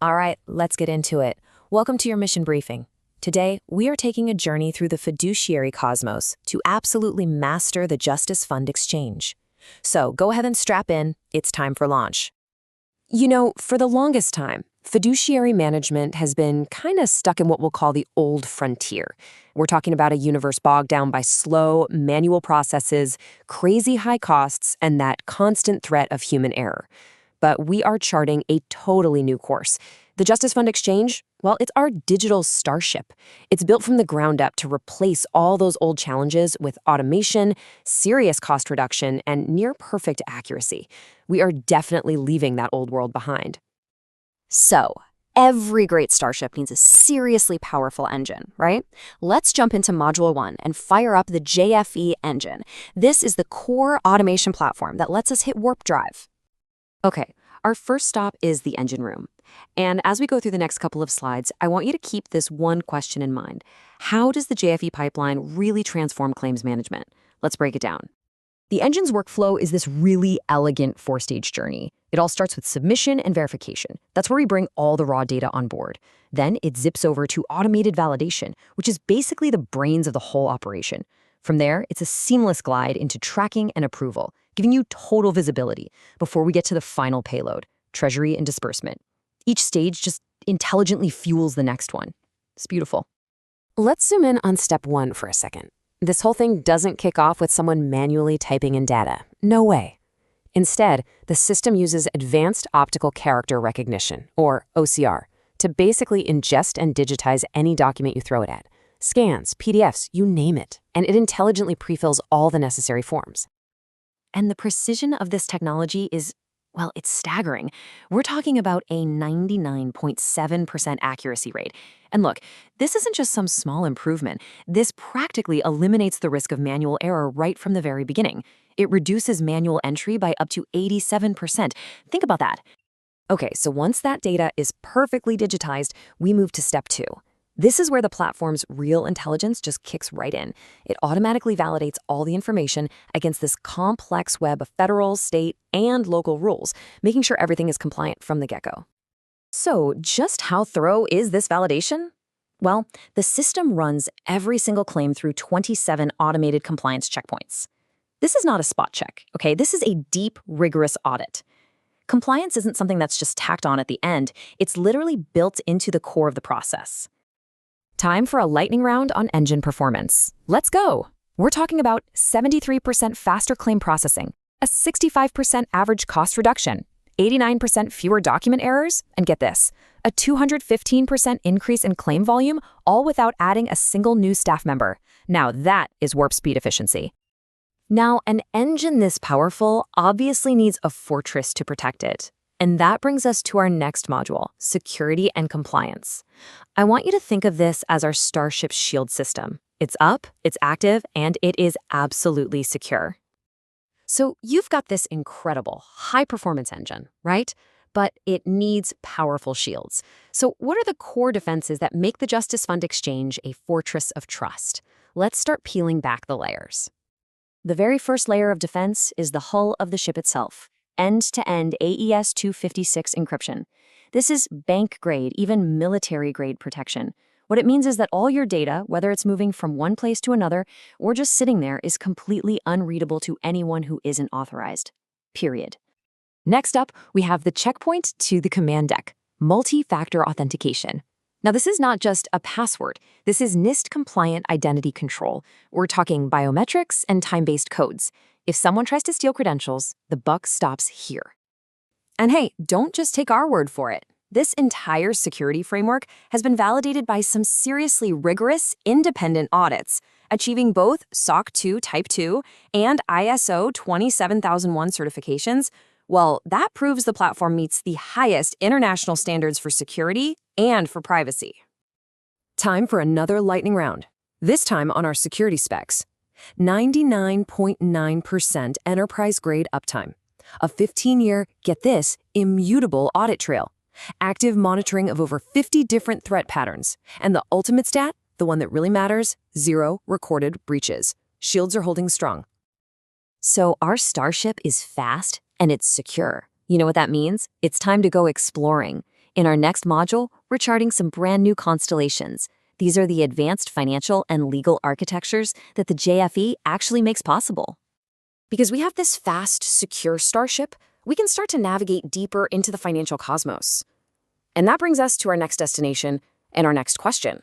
All right, let's get into it. Welcome to your mission briefing. Today, we are taking a journey through the fiduciary cosmos to absolutely master the JusticeFund Exchange. So go ahead and strap in. It's time for launch. You know, for the longest time, fiduciary management has been kind of stuck in what we'll call the old frontier. We're talking about a universe bogged down by slow, manual processes, crazy high costs, and that constant threat of human error. But we are charting a totally new course. The JusticeFund Exchange, well, it's our digital starship. It's built from the ground up to replace all those old challenges with automation, serious cost reduction, and near-perfect accuracy. We are definitely leaving that old world behind. So, every great starship needs a seriously powerful engine, right? Let's jump into Module 1 and fire up the JFE engine. This is the core automation platform that lets us hit warp drive. Okay, our first stop is the engine room. And as we go through the next couple of slides, I want you to keep this one question in mind. How does the JFE pipeline really transform claims management? Let's break it down. The engine's workflow is this really elegant four-stage journey. It all starts with submission and verification. That's where we bring all the raw data on board. Then it zips over to automated validation, which is basically the brains of the whole operation. From there, it's a seamless glide into tracking and approval, giving you total visibility before we get to the final payload, treasury and disbursement. Each stage just intelligently fuels the next one. It's beautiful. Let's zoom in on step 1 for a second. This whole thing doesn't kick off with someone manually typing in data. No way. Instead, the system uses advanced optical character recognition, or OCR, to basically ingest and digitize any document you throw it at. Scans, PDFs, you name it, and it intelligently prefills all the necessary forms. And the precision of this technology is, well, it's staggering. We're talking about a 99.7% accuracy rate. And look, this isn't just some small improvement. This practically eliminates the risk of manual error right from the very beginning. It reduces manual entry by up to 87%. Think about that. Okay, so once that data is perfectly digitized, we move to step 2. This is where the platform's real intelligence just kicks right in. It automatically validates all the information against this complex web of federal, state, and local rules, making sure everything is compliant from the get-go. So just how thorough is this validation? Well, the system runs every single claim through 27 automated compliance checkpoints. This is not a spot check, okay? This is a deep, rigorous audit. Compliance isn't something that's just tacked on at the end. It's literally built into the core of the process. Time for a lightning round on engine performance. Let's go! We're talking about 73% faster claim processing, a 65% average cost reduction, 89% fewer document errors, and get this, a 215% increase in claim volume, all without adding a single new staff member. Now that is warp speed efficiency. Now, an engine this powerful obviously needs a fortress to protect it. And that brings us to our next module, security and compliance. I want you to think of this as our Starship Shield system. It's up, it's active, and it is absolutely secure. So you've got this incredible high-performance engine, right? But it needs powerful shields. So what are the core defenses that make the JusticeFund Exchange a fortress of trust? Let's start peeling back the layers. The very first layer of defense is the hull of the ship itself. End-to-end AES 256 encryption. This is bank-grade, even military-grade protection. What it means is that all your data, whether it's moving from one place to another or just sitting there, is completely unreadable to anyone who isn't authorized. Period. Next up, we have the checkpoint to the command deck, multi-factor authentication. Now, this is not just a password. This is NIST-compliant identity control. We're talking biometrics and time-based codes. If someone tries to steal credentials, the buck stops here. And hey, don't just take our word for it. This entire security framework has been validated by some seriously rigorous, independent audits, achieving both SOC 2 Type 2 and ISO 27001 certifications. Well, that proves the platform meets the highest international standards for security and for privacy. Time for another lightning round, this time on our security specs. 99.9% enterprise-grade uptime, a 15-year, get this, immutable audit trail, active monitoring of over 50 different threat patterns, and the ultimate stat, the one that really matters, 0 recorded breaches. Shields are holding strong. So our Starship is fast and it's secure. You know what that means? It's time to go exploring. In our next module, we're charting some brand new constellations. These are the advanced financial and legal architectures that the JFE actually makes possible. Because we have this fast, secure starship, we can start to navigate deeper into the financial cosmos. And that brings us to our next destination and our next question.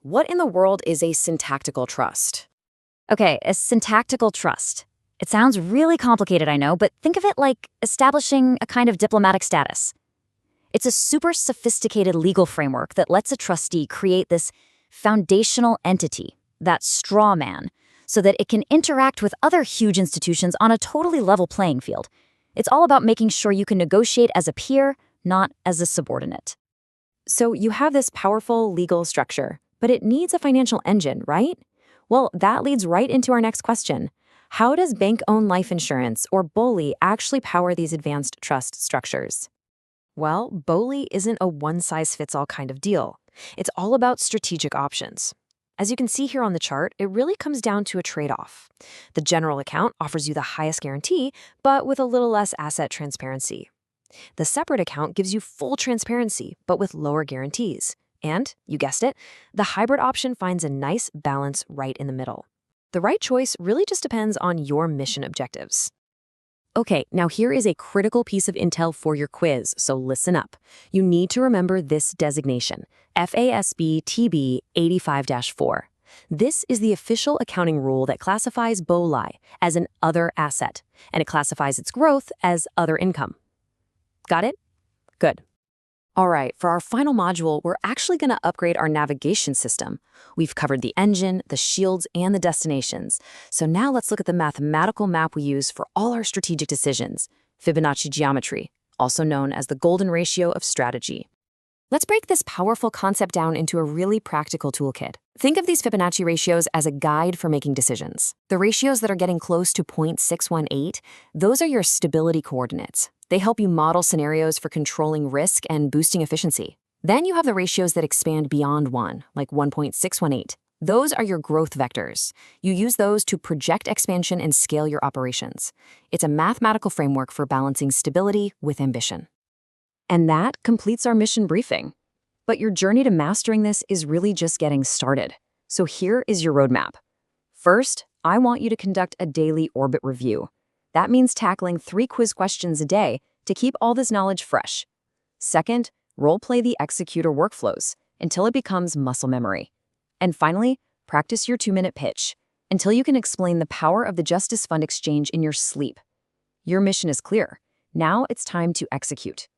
What in the world is a syntactical trust? Okay, a syntactical trust. It sounds really complicated, I know, but think of it like establishing a kind of diplomatic status. It's a super sophisticated legal framework that lets a trustee create this foundational entity, that straw man, so that it can interact with other huge institutions on a totally level playing field. It's all about making sure you can negotiate as a peer, not as a subordinate. So you have this powerful legal structure, but it needs a financial engine, right? Well, that leads right into our next question. How does bank-owned life insurance, or BOLI, actually power these advanced trust structures? Well, BOLI isn't a one-size-fits-all kind of deal. It's all about strategic options. As you can see here on the chart, it really comes down to a trade-off. The general account offers you the highest guarantee, but with a little less asset transparency. The separate account gives you full transparency, but with lower guarantees. And, you guessed it, the hybrid option finds a nice balance right in the middle. The right choice really just depends on your mission objectives. Okay, now here is a critical piece of intel for your quiz, so listen up. You need to remember this designation, FASB TB 85-4. This is the official accounting rule that classifies BOLI as an other asset, and it classifies its growth as other income. Got it? Good. All right, for our final module, we're actually going to upgrade our navigation system. We've covered the engine, the shields, and the destinations. So now let's look at the mathematical map we use for all our strategic decisions, Fibonacci geometry, also known as the golden ratio of strategy. Let's break this powerful concept down into a really practical toolkit. Think of these Fibonacci ratios as a guide for making decisions. The ratios that are getting close to 0.618, those are your stability coordinates. They help you model scenarios for controlling risk and boosting efficiency. Then you have the ratios that expand beyond 1, like 1.618. Those are your growth vectors. You use those to project expansion and scale your operations. It's a mathematical framework for balancing stability with ambition. And that completes our mission briefing. But your journey to mastering this is really just getting started. So here is your roadmap. First, I want you to conduct a daily orbit review. That means tackling 3 quiz questions a day to keep all this knowledge fresh. Second, role-play the executor workflows until it becomes muscle memory. And finally, practice your 2-minute pitch until you can explain the power of the JusticeFund Exchange in your sleep. Your mission is clear. Now it's time to execute.